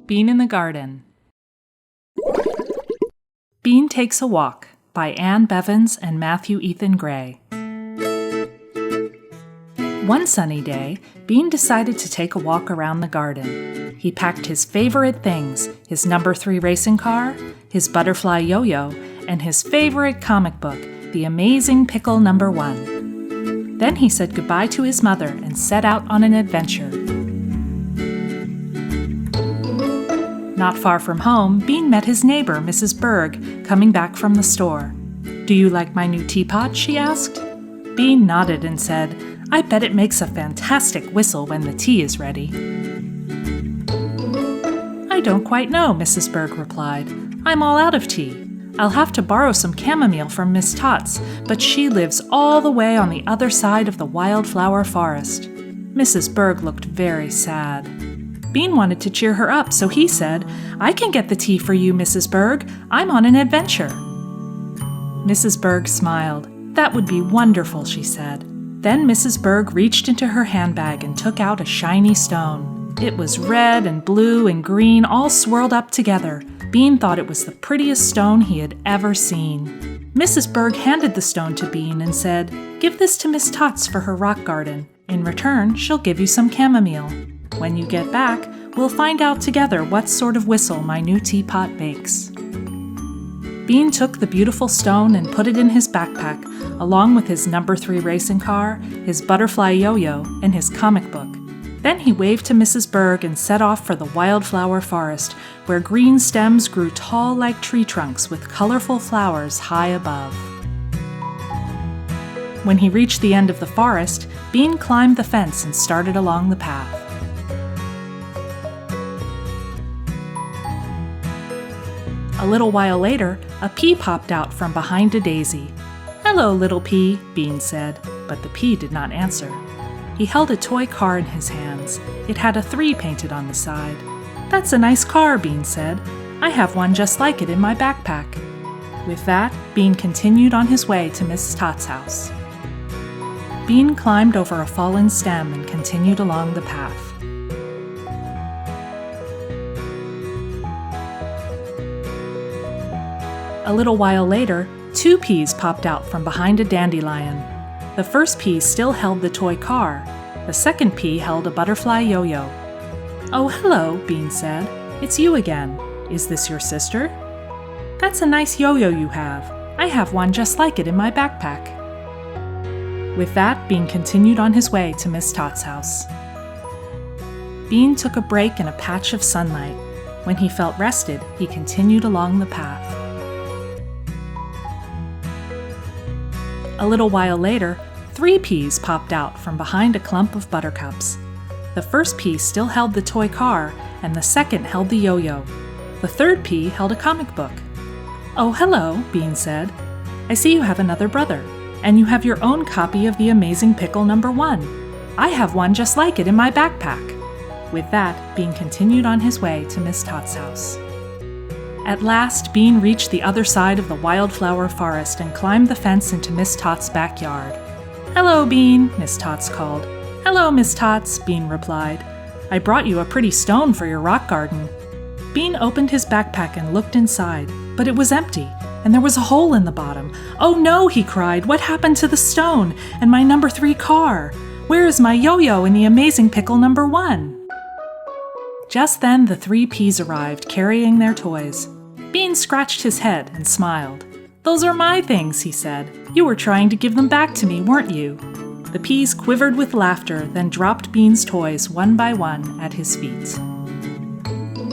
Bean in the Garden. Bean Takes a Walk by Anne Bevans and Matthew Ethan Gray. One sunny day, Bean decided to take a walk around the garden. He packed his favorite things, his number 3 racing car, his butterfly yo-yo, and his favorite comic book, The Amazing Pickle No. 1. Then he said goodbye to his mother and set out on an adventure. Not far from home, Bean met his neighbor, Mrs. Berg, coming back from the store. "Do you like my new teapot?" she asked. Bean nodded and said, "I bet it makes a fantastic whistle when the tea is ready." "I don't quite know," Mrs. Berg replied. "I'm all out of tea. I'll have to borrow some chamomile from Miss Tots, but she lives all the way on the other side of the wildflower forest." Mrs. Berg looked very sad. Bean wanted to cheer her up, so he said, "I can get the tea for you, Mrs. Berg. I'm on an adventure." Mrs. Berg smiled. "That would be wonderful," she said. Then Mrs. Berg reached into her handbag and took out a shiny stone. It was red and blue and green all swirled up together. Bean thought it was the prettiest stone he had ever seen. Mrs. Berg handed the stone to Bean and said, "Give this to Miss Tots for her rock garden. In return, she'll give you some chamomile. When you get back, we'll find out together what sort of whistle my new teapot makes." Bean took the beautiful stone and put it in his backpack, along with his number 3 racing car, his butterfly yo-yo, and his comic book. Then he waved to Mrs. Berg and set off for the wildflower forest, where green stems grew tall like tree trunks with colorful flowers high above. When he reached the end of the forest, Bean climbed the fence and started along the path. A little while later, a pea popped out from behind a daisy. "Hello, little pea," Bean said, but the pea did not answer. He held a toy car in his hands. It had a 3 painted on the side. "That's a nice car," Bean said. "I have one just like it in my backpack." With that, Bean continued on his way to Miss Tots' house. Bean climbed over a fallen stem and continued along the path. A little while later, 2 peas popped out from behind a dandelion. The first pea still held the toy car. The second pea held a butterfly yo-yo. "Oh, hello," Bean said. "It's you again. Is this your sister?" "That's a nice yo-yo you have. I have one just like it in my backpack." With that, Bean continued on his way to Miss Tots' house. Bean took a break in a patch of sunlight. When he felt rested, he continued along the path. A little while later, 3 peas popped out from behind a clump of buttercups. The first pea still held the toy car, and the second held the yo-yo. The third pea held a comic book. "Oh, hello," Bean said. "I see you have another brother, and you have your own copy of The Amazing Pickle No. 1. I have one just like it in my backpack." With that, Bean continued on his way to Miss Tots' house. At last, Bean reached the other side of the wildflower forest and climbed the fence into Miss Tots' backyard. "Hello, Bean," Miss Tots called. "Hello, Miss Tots," Bean replied. "I brought you a pretty stone for your rock garden." Bean opened his backpack and looked inside, but it was empty, and there was a hole in the bottom. "Oh no," he cried, "what happened to the stone and my number 3 car? Where is my yo-yo and the amazing pickle No. 1? Just then the 3 peas arrived, carrying their toys. Bean scratched his head and smiled. "Those are my things," he said. "You were trying to give them back to me, weren't you?" The peas quivered with laughter, then dropped Bean's toys one by one at his feet.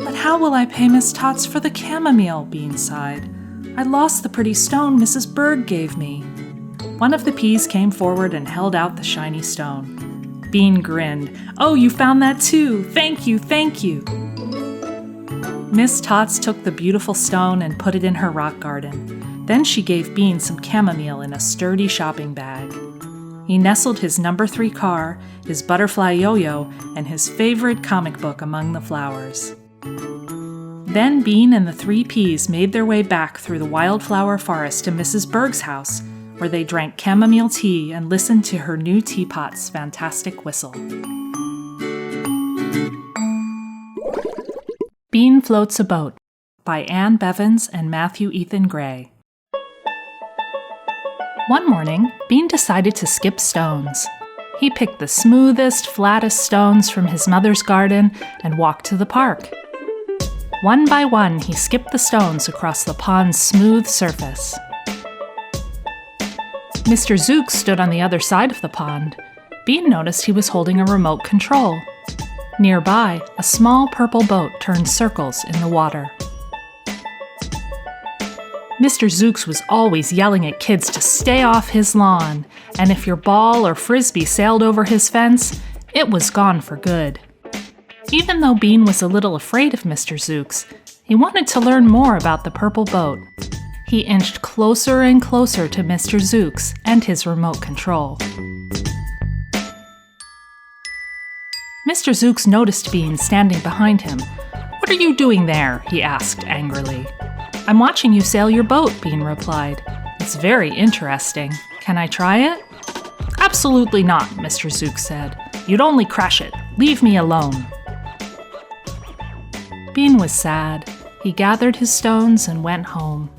"But how will I pay Miss Tots for the chamomile?" Bean sighed. "I lost the pretty stone Mrs. Berg gave me." One of the peas came forward and held out the shiny stone. Bean grinned. "Oh, you found that too! Thank you, thank you!" Miss Tots took the beautiful stone and put it in her rock garden. Then she gave Bean some chamomile in a sturdy shopping bag. He nestled his number 3 car, his butterfly yo-yo, and his favorite comic book among the flowers. Then Bean and the 3 peas made their way back through the wildflower forest to Mrs. Berg's house, where they drank chamomile tea and listened to her new teapot's fantastic whistle. Bean Floats a Boat by Anne Bevans and Matthew Ethan Gray. One morning, Bean decided to skip stones. He picked the smoothest, flattest stones from his mother's garden and walked to the park. One by one, he skipped the stones across the pond's smooth surface. Mr. Zook stood on the other side of the pond. Bean noticed he was holding a remote control. Nearby, a small purple boat turned circles in the water. Mr. Zooks was always yelling at kids to stay off his lawn, and if your ball or frisbee sailed over his fence, it was gone for good. Even though Bean was a little afraid of Mr. Zooks, he wanted to learn more about the purple boat. He inched closer and closer to Mr. Zooks and his remote control. Mr. Zooks noticed Bean standing behind him. "What are you doing there?" he asked angrily. "I'm watching you sail your boat," Bean replied. "It's very interesting. Can I try it?" "Absolutely not," Mr. Zooks said. "You'd only crash it. Leave me alone." Bean was sad. He gathered his stones and went home.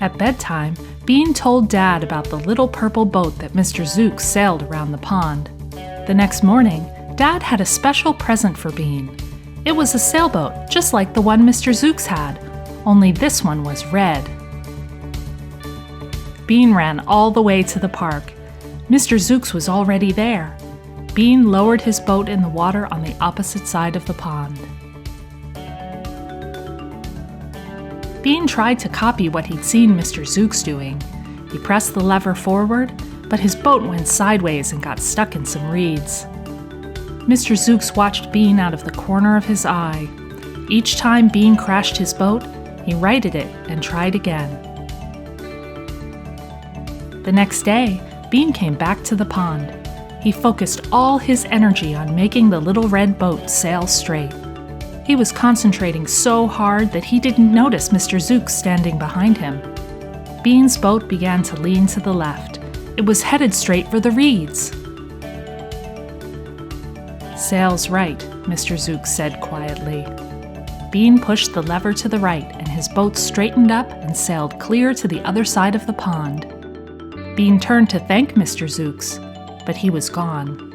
At bedtime, Bean told Dad about the little purple boat that Mr. Zooks sailed around the pond. The next morning, Dad had a special present for Bean. It was a sailboat, just like the one Mr. Zooks had, only this one was red. Bean ran all the way to the park. Mr. Zooks was already there. Bean lowered his boat in the water on the opposite side of the pond. Bean tried to copy what he'd seen Mr. Zooks doing. He pressed the lever forward, but his boat went sideways and got stuck in some reeds. Mr. Zooks watched Bean out of the corner of his eye. Each time Bean crashed his boat, he righted it and tried again. The next day, Bean came back to the pond. He focused all his energy on making the little red boat sail straight. He was concentrating so hard that he didn't notice Mr. Zooks standing behind him. Bean's boat began to lean to the left. It was headed straight for the reeds. "Sails right," Mr. Zooks said quietly. Bean pushed the lever to the right, and his boat straightened up and sailed clear to the other side of the pond. Bean turned to thank Mr. Zooks, but he was gone.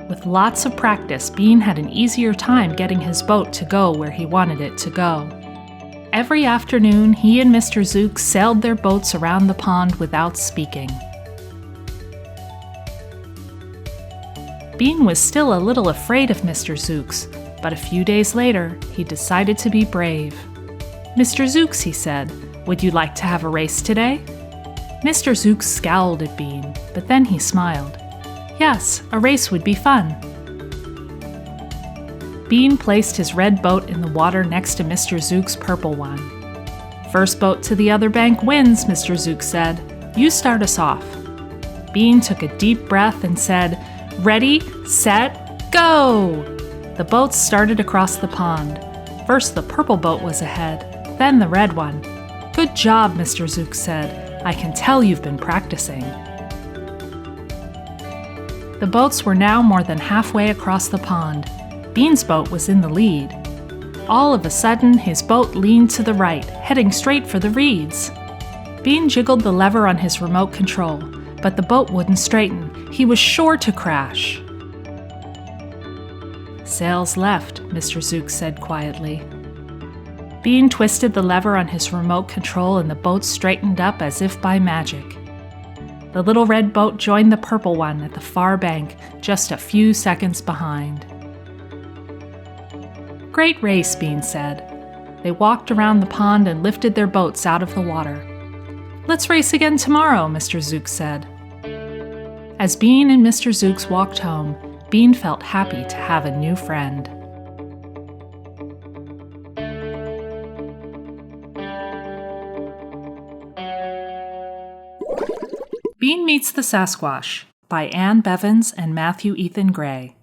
With lots of practice, Bean had an easier time getting his boat to go where he wanted it to go. Every afternoon, he and Mr. Zooks sailed their boats around the pond without speaking. Bean was still a little afraid of Mr. Zooks, but a few days later, he decided to be brave. "Mr. Zooks," he said, "would you like to have a race today?" Mr. Zooks scowled at Bean, but then he smiled. "Yes, a race would be fun." Bean placed his red boat in the water next to Mr. Zooks' purple one. "First boat to the other bank wins," Mr. Zooks said. "You start us off." Bean took a deep breath and said, "Ready, set, go!" The boats started across the pond. First the purple boat was ahead, then the red one. "Good job," Mr. Zooks said. "I can tell you've been practicing." The boats were now more than halfway across the pond. Bean's boat was in the lead. All of a sudden, his boat leaned to the right, heading straight for the reeds. Bean jiggled the lever on his remote control, but the boat wouldn't straighten. He was sure to crash. "Sails left," Mr. Zooks said quietly. Bean twisted the lever on his remote control and the boat straightened up as if by magic. The little red boat joined the purple one at the far bank, just a few seconds behind. "Great race," Bean said. They walked around the pond and lifted their boats out of the water. "Let's race again tomorrow," Mr. Zooks said. As Bean and Mr. Zooks walked home, Bean felt happy to have a new friend. Bean Meets the Sasquash by Anne Bevans and Matthew Ethan Gray.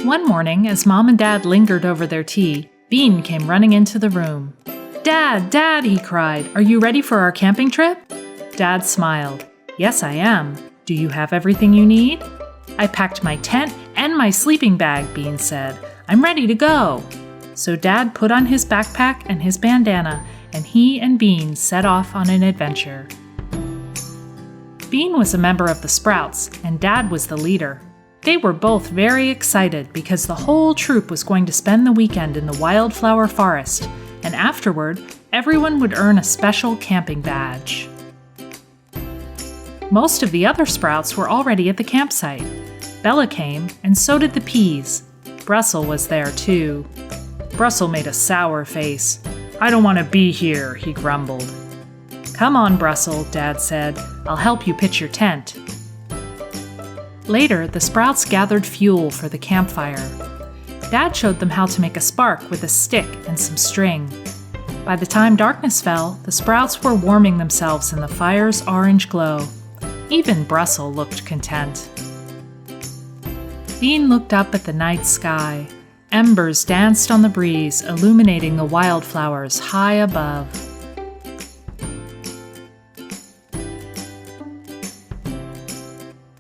One morning, as Mom and Dad lingered over their tea, Bean came running into the room. "Dad, Dad," he cried, "are you ready for our camping trip?" Dad smiled. "Yes, I am." "Do you have everything you need?" "I packed my tent and my sleeping bag," Bean said. "I'm ready to go." So Dad put on his backpack and his bandana, and he and Bean set off on an adventure. Bean was a member of the Sprouts, and Dad was the leader. They were both very excited because the whole troop was going to spend the weekend in the wildflower forest, and afterward, everyone would earn a special camping badge. Most of the other Sprouts were already at the campsite. Bella came, and so did the Peas. Brussel was there too. Brussel made a sour face. "I don't want to be here," he grumbled. "Come on, Brussel," Dad said. "I'll help you pitch your tent." Later, the Sprouts gathered fuel for the campfire. Dad showed them how to make a spark with a stick and some string. By the time darkness fell, the Sprouts were warming themselves in the fire's orange glow. Even Brussel looked content. Bean looked up at the night sky. Embers danced on the breeze, illuminating the wildflowers high above.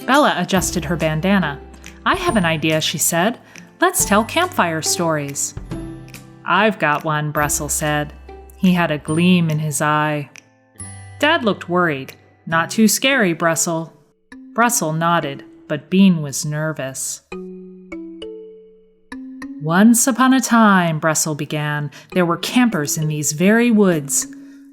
Bella adjusted her bandana. "I have an idea," she said. "Let's tell campfire stories." "I've got one," Brussel said. He had a gleam in his eye. Dad looked worried. "Not too scary, Brussel." Brussel nodded, but Bean was nervous. "Once upon a time," Brussel began, "there were campers in these very woods.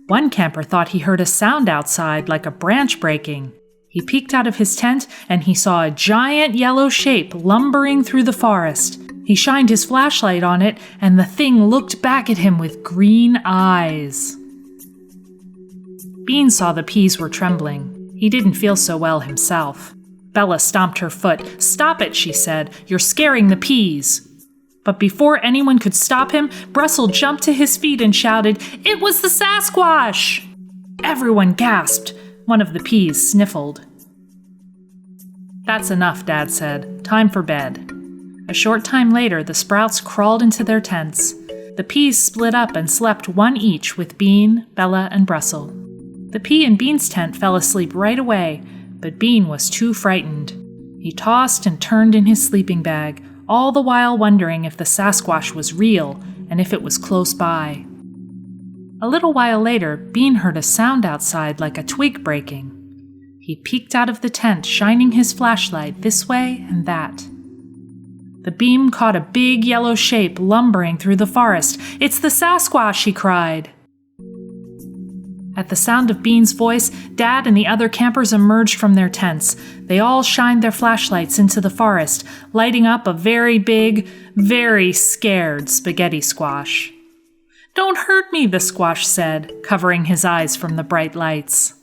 One camper thought he heard a sound outside like a branch breaking. He peeked out of his tent and he saw a giant yellow shape lumbering through the forest. He shined his flashlight on it and the thing looked back at him with green eyes." Bean saw the Peas were trembling. He didn't feel so well himself. Bella stomped her foot. "Stop it," she said. "You're scaring the Peas." But before anyone could stop him, Brussel jumped to his feet and shouted, "It was the Sasquash!" Everyone gasped. One of the Peas sniffled. "That's enough," Dad said. "Time for bed." A short time later, the Sprouts crawled into their tents. The Peas split up and slept one each with Bean, Bella, and Brussel. The Pea in Bean's tent fell asleep right away, but Bean was too frightened. He tossed and turned in his sleeping bag, all the while wondering if the Sasquash was real and if it was close by. A little while later, Bean heard a sound outside like a twig breaking. He peeked out of the tent, shining his flashlight this way and that. The beam caught a big yellow shape lumbering through the forest. "It's the Sasquash!" he cried. At the sound of Bean's voice, Dad and the other campers emerged from their tents. They all shined their flashlights into the forest, lighting up a very big, very scared spaghetti squash. "Don't hurt me," the squash said, covering his eyes from the bright lights.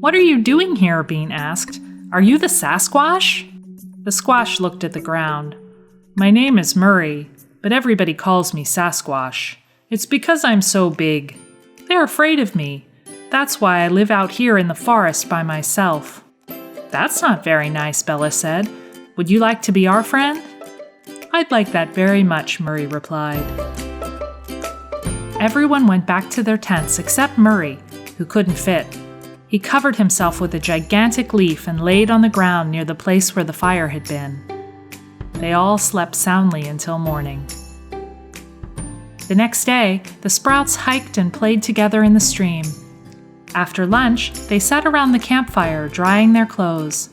"What are you doing here?" Bean asked. "Are you the Sasquash?" The squash looked at the ground. "My name is Murray, but everybody calls me Sasquash. It's because I'm so big. They're afraid of me. That's why I live out here in the forest by myself." "That's not very nice," Bella said. "Would you like to be our friend?" "I'd like that very much," Murray replied. Everyone went back to their tents except Murray, who couldn't fit. He covered himself with a gigantic leaf and laid on the ground near the place where the fire had been. They all slept soundly until morning. The next day, the Sprouts hiked and played together in the stream. After lunch, they sat around the campfire drying their clothes.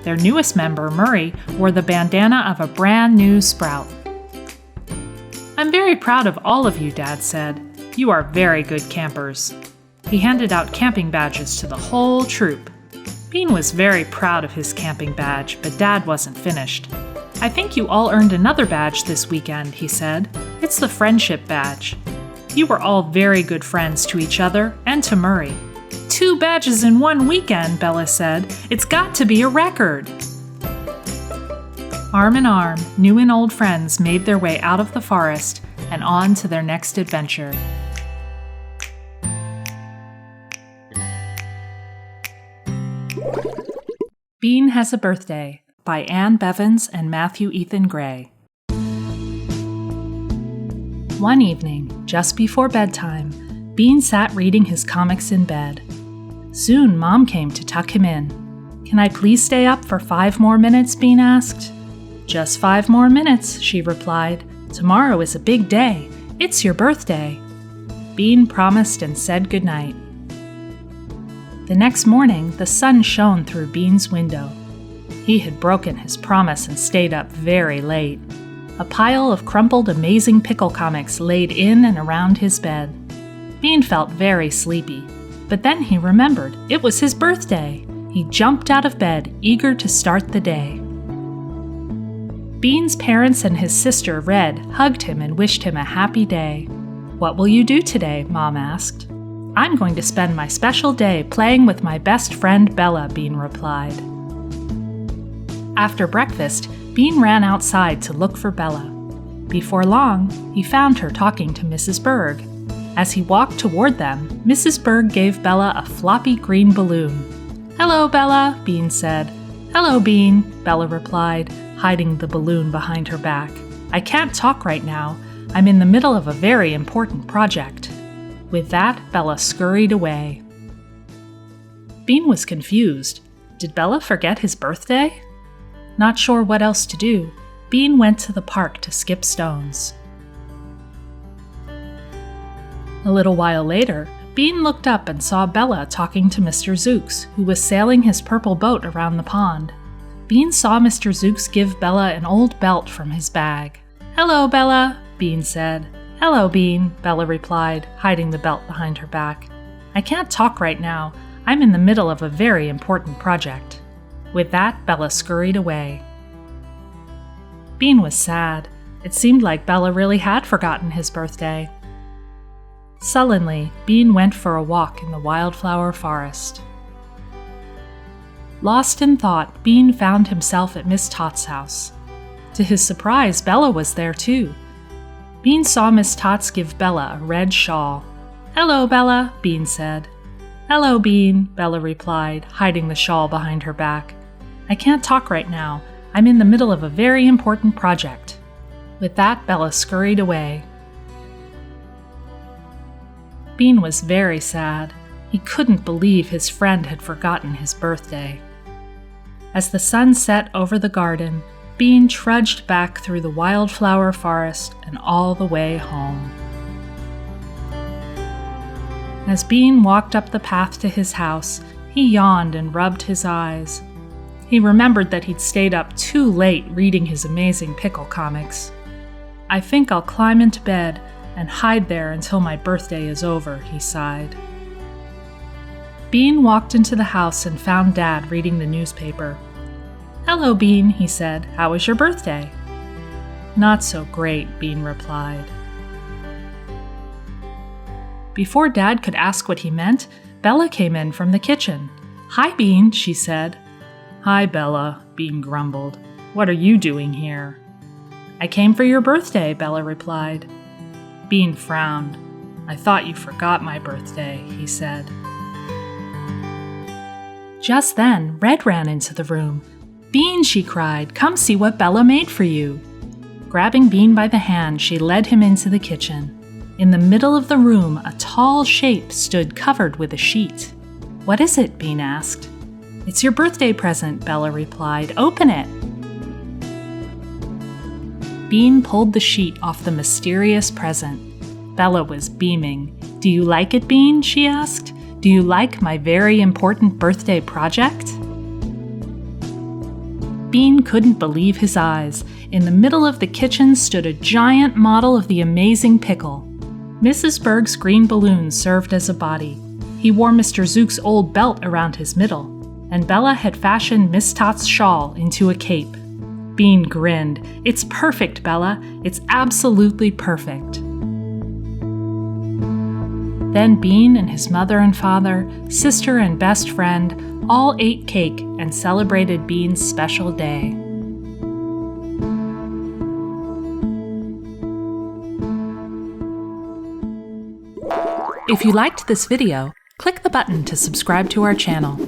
Their newest member, Murray, wore the bandana of a brand new Sprout. "I'm very proud of all of you," Dad said. "You are very good campers." He handed out camping badges to the whole troop. Bean was very proud of his camping badge, but Dad wasn't finished. "I think you all earned another badge this weekend," he said. "It's the friendship badge. You were all very good friends to each other and to Murray." "2 badges in 1 weekend," Bella said. "It's got to be a record." Arm in arm, new and old friends made their way out of the forest and on to their next adventure. Bean Has a Birthday by Anne Bevans and Matthew Ethan Gray. One evening, just before bedtime, Bean sat reading his comics in bed. Soon Mom came to tuck him in. "Can I please stay up for 5 more minutes?" Bean asked. "Just 5 more minutes," she replied. "Tomorrow is a big day. It's your birthday." Bean promised and said goodnight. The next morning, the sun shone through Bean's window. He had broken his promise and stayed up very late. A pile of crumpled Amazing Pickle comics laid in and around his bed. Bean felt very sleepy, but then he remembered it was his birthday. He jumped out of bed, eager to start the day. Bean's parents and his sister, Red, hugged him and wished him a happy day. "What will you do today?" Mom asked. "I'm going to spend my special day playing with my best friend Bella," Bean replied. After breakfast, Bean ran outside to look for Bella. Before long, he found her talking to Mrs. Berg. As he walked toward them, Mrs. Berg gave Bella a floppy green balloon. "Hello, Bella," Bean said. "Hello, Bean," Bella replied, hiding the balloon behind her back. "I can't talk right now. I'm in the middle of a very important project." With that, Bella scurried away. Bean was confused. Did Bella forget his birthday? Not sure what else to do, Bean went to the park to skip stones. A little while later, Bean looked up and saw Bella talking to Mr. Zooks, who was sailing his purple boat around the pond. Bean saw Mr. Zooks give Bella an old belt from his bag. "Hello, Bella," Bean said. "Hello, Bean," Bella replied, hiding the belt behind her back. "I can't talk right now. I'm in the middle of a very important project." With that, Bella scurried away. Bean was sad. It seemed like Bella really had forgotten his birthday. Sullenly, Bean went for a walk in the wildflower forest. Lost in thought, Bean found himself at Miss Tot's house. To his surprise, Bella was there too. Bean saw Miss Tots give Bella a red shawl. "Hello, Bella," Bean said. "Hello, Bean," Bella replied, hiding the shawl behind her back. "I can't talk right now. I'm in the middle of a very important project." With that, Bella scurried away. Bean was very sad. He couldn't believe his friend had forgotten his birthday. As the sun set over the garden, Bean trudged back through the wildflower forest and all the way home. As Bean walked up the path to his house, he yawned and rubbed his eyes. He remembered that he'd stayed up too late reading his Amazing Pickle comics. "I think I'll climb into bed and hide there until my birthday is over," he sighed. Bean walked into the house and found Dad reading the newspaper. "Hello, Bean," he said. "How was your birthday?" "Not so great," Bean replied. Before Dad could ask what he meant, Bella came in from the kitchen. "Hi, Bean," she said. "Hi, Bella," Bean grumbled. "What are you doing here?" "I came for your birthday," Bella replied. Bean frowned. "I thought you forgot my birthday," he said. Just then, Red ran into the room. "Bean," she cried, "come see what Bella made for you." Grabbing Bean by the hand, she led him into the kitchen. In the middle of the room, a tall shape stood covered with a sheet. "What is it?" Bean asked. "It's your birthday present," Bella replied. "Open it." Bean pulled the sheet off the mysterious present. Bella was beaming. "Do you like it, Bean?" she asked. "Do you like my very important birthday project?" Bean couldn't believe his eyes. In the middle of the kitchen stood a giant model of the Amazing Pickle. Mrs. Berg's green balloon served as a body. He wore Mr. Zook's old belt around his middle, and Bella had fashioned Miss Tot's shawl into a cape. Bean grinned. "It's perfect, Bella. It's absolutely perfect." Then Bean and his mother and father, sister and best friend, all ate cake and celebrated Bean's special day. If you liked this video, click the button to subscribe to our channel.